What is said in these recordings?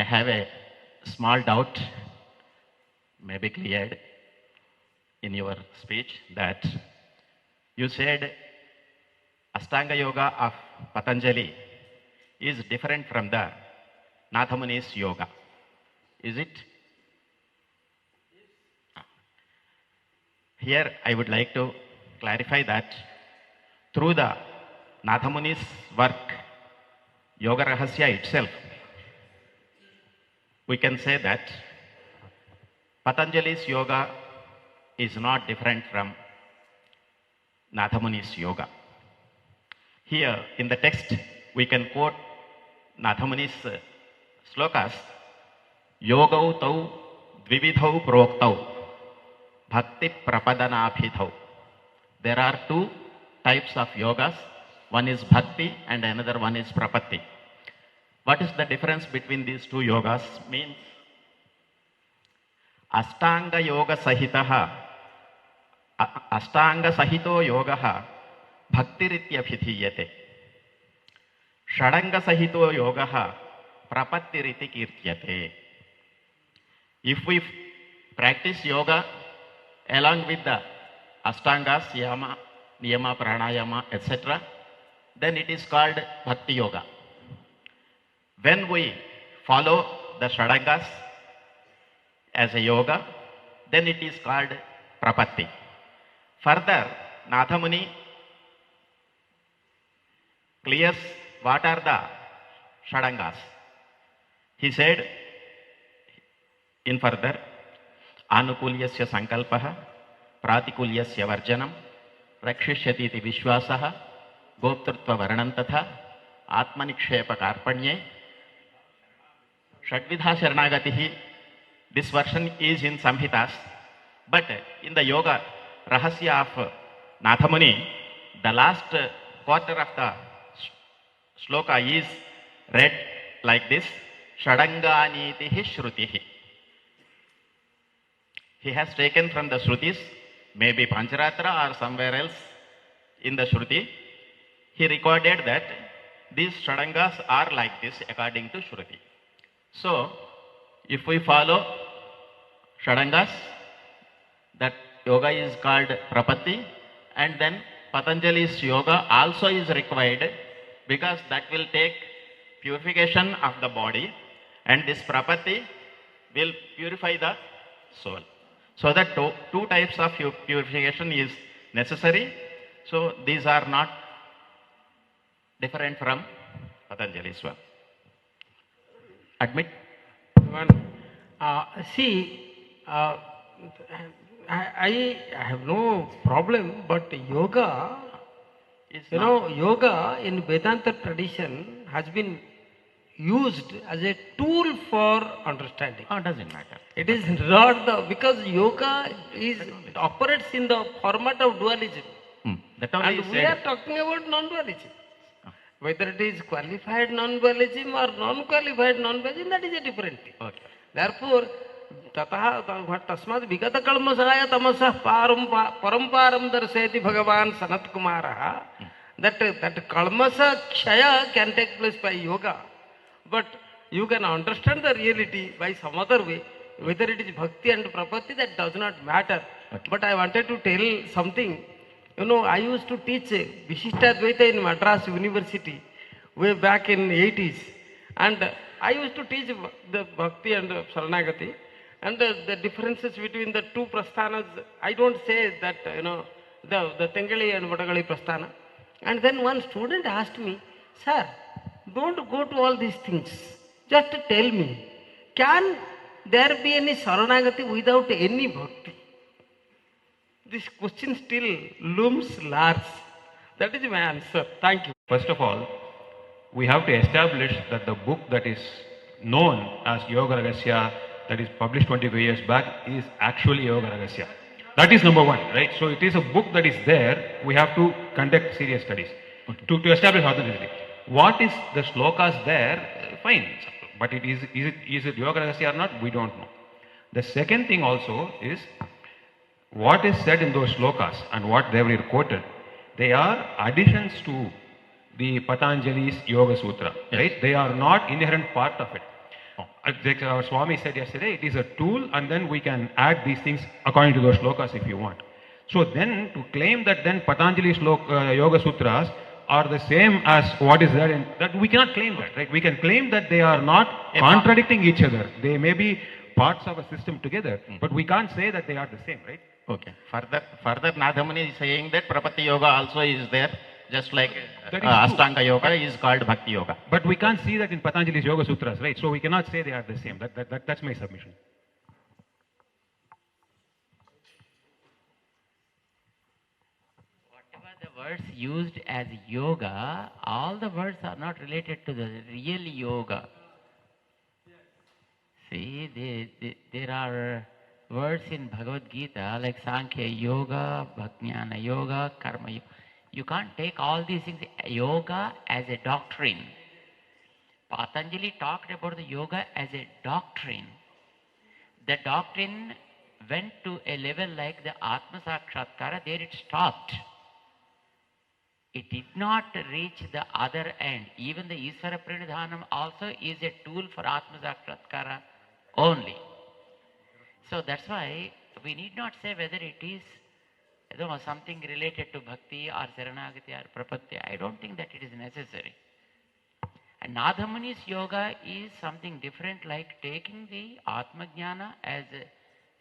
I have a small doubt, maybe cleared in your speech, that you said Ashtanga Yoga of Patanjali is different from the Nathamuni's yoga. Is it? Here I would like to clarify that through the Nathamuni's work, Yoga Rahasya itself, we can say that Patanjali's yoga is not different from Nathamuni's yoga. Here in the text, we can quote Nathamuni's slokas, Yogau tau dvividhau proktau bhakti prapadanabhithau. There are two types of yogas. One is bhakti and another one is prapatti. What is the difference between these two yogas? Means Ashtanga yoga sahitaha, Ashtanga sahito yogaha bhaktirithyabhidhiyate. Shadanga sahito yogaha prapattiriti kirtyate. If we practice yoga along with the Ashtangas, Yama, Niyama, Pranayama, etc., then it is called Bhakti Yoga. When we follow the Shadangas as a yoga, then it is called Prapatti. Further, Nathamuni clears what are the Shadangas. He said in further, Anukulyasya sankalpaha, Pratikulyasya varjanam, Rakshishyati iti vishwasaha, Goptrutva varanam tatha, Atmanikshepa karpanye, Shadvidha Sharanagatihi. This version is in Samhitas, but in the Yoga Rahasya of Nathamuni, the last quarter of the sloka is read like this, Shadanganitihi Shrutihi. He has taken from the Shrutis, maybe Pancharatra or somewhere else in the Shruti. He recorded that these Shadangas are like this according to Shruti. So, if we follow Shadangas, that yoga is called Prapatti, and then Patanjali's yoga also is required because that will take purification of the body, and this Prapatti will purify the soul. So that two types of purification is necessary. So these are not different from Patanjali's one. Admit? I have no problem, but yoga, yoga in Vedanta tradition has been used as a tool for understanding. Oh, doesn't matter. It is not because yoga operates in the format of dualism. And we are talking about non-dualism. Whether it is qualified non-dualism or non-qualified non-dualism, that is a different thing. Okay. Therefore, tasmad vigata kalmasaya tamasah paramparam darseti Bhagavan Sanat Kumara, that kalmasa kshaya can take place by yoga, but you can understand the reality by some other way. Whether it is bhakti and prapatti, that does not matter. Okay. But I wanted to tell something. I used to teach Vishishtadvaita in Madras University way back in 80s, and I used to teach the bhakti and Saranagati, and the differences between the two prasthanas. I don't say that the Tengali and Vadagali prasthana. And then one student asked me, "Sir, don't go to all these things. Just tell me, can there be any Saranagati without any bhakti?" This question still looms large. That is my answer. Thank you. First of all, we have to establish that the book that is known as Yoga Ragasya, that is published 25 years back, is actually Yoga Ragasya. That is number one, right? So it is a book that is there. We have to conduct serious studies to establish authenticity. What is the slokas there? Fine, but is it Yoga Ragasya or not? We don't know. The second thing also is what is said in those slokas and what they were quoted. They are additions to the Patanjali's Yoga Sutra, right? They are not inherent part of it. like our Swami said yesterday, it is a tool, and then we can add these things according to those shlokas if you want. So then to claim that then Patanjali's Yoga Sutras are the same as what is there in that, we cannot claim that, right? We can claim that they are not contradicting each other. They may be parts of a system together, but we can't say that they are the same, right? Okay. Further, Nathamuni is saying that Prapatti Yoga also is there, just like That is true. Ashtanga Yoga is called Bhakti Yoga. But we can't see that in Patanjali's Yoga Sutras, right? So we cannot say they are the same. That's my submission. Whatever the words used as yoga, all the words are not related to the real yoga. See, there are words in Bhagavad Gita like Sankhya Yoga, Bhajnana Yoga, Karma Yoga. You can't take all these things, yoga as a doctrine. Patanjali talked about the yoga as a doctrine. The doctrine went to a level like the Atma Sakshatkara, there it stopped. It did not reach the other end. Even the Isvara Pranidhanam also is a tool for Atma Sakshatkara only. So that's why we need not say whether it is something related to bhakti or saranagati or prapatti. I don't think that it is necessary. And Nathamuni's yoga is something different, like taking the Atma Jnana as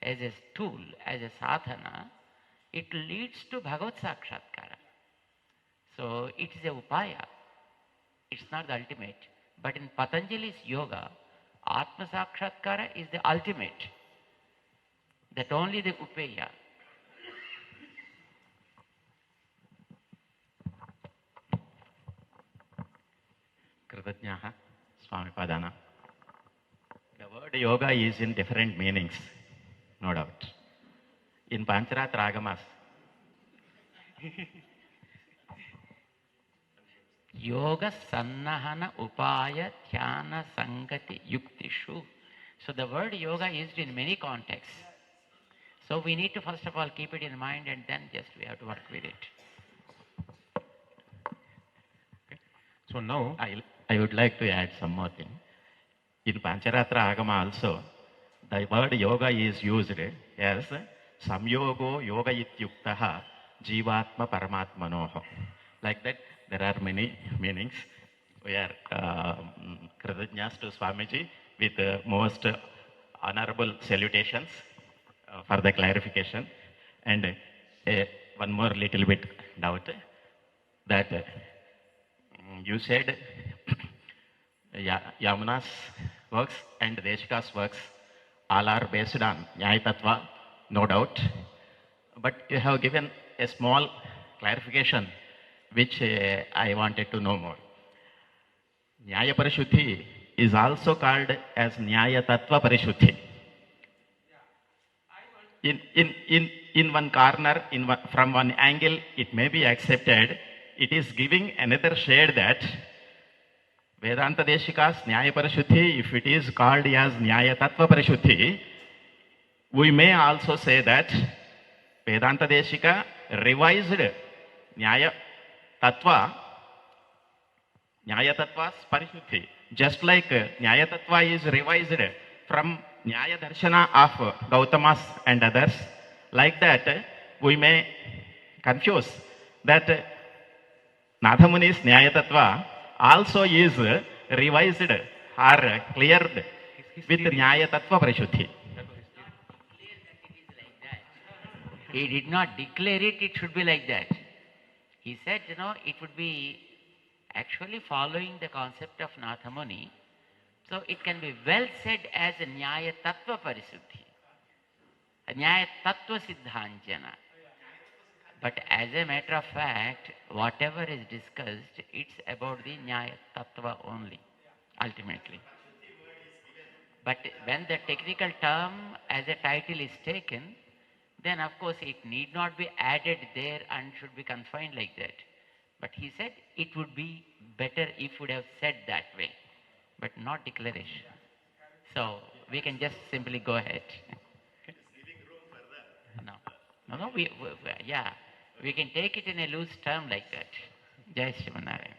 a tool, as a sadhana. It leads to Bhagavad Sakshatkara. So it is a upaya. It's not the ultimate. But in Patanjali's yoga, Atma Sakshatkara is the ultimate. That only the upeya. Kritajnaha Swami Padana. The word yoga is in different meanings, no doubt. In Pancharatra Agamas, Yoga Sannahana Upaya Dhyana Sangati Yuktishu. So the word yoga is used in many contexts. So we need to first of all keep it in mind, and then just we have to work with it. So now, I would like to add some more thing. In Pancharatra Agama also, the word yoga is used as Samyogo Yoga Ityuktaha Jivatma Paramatmanoho. Like that, there are many meanings. We are Kritajnas to Swamiji with most honorable salutations for the clarification. And one more little bit doubt that you said Yamuna's works and Deshika's works all are based on Nyaya Tattva, no doubt. But you have given a small clarification which I wanted to know more. Nyaya Parishuddhi is also called as Nyaya Tattva Parishuddhi. In one corner, from one angle, it may be accepted. It is giving another shade that Vedanta Deshika's Nyaya Parishuddhi, if it is called as Nyaya Tattva Parishuddhi, we may also say that Vedanta Deshika revised Nyaya Tattva's Parishuddhi. Just like Nyaya Tattva is revised from Nyaya Darshana of Gautamas and others, like that we may confuse that Nathamuni's Nyaya Tattva also is revised or cleared with Nyaya Tattva Parishuddhi. He did not declare it, it should be like that. He said, it would be actually following the concept of Nathamuni. So it can be well said as a Nyaya Tattva Parisuddhi, a Nyaya Tattva Siddhanjana. But as a matter of fact, whatever is discussed, it's about the Nyaya Tattva only, ultimately. But when the technical term as a title is taken, then of course it need not be added there and should be confined like that. But he said it would be better if would have said that way, but not declaration. So we can just simply go ahead. No, we can take it in a loose term like that. Jai Shrimanarayan.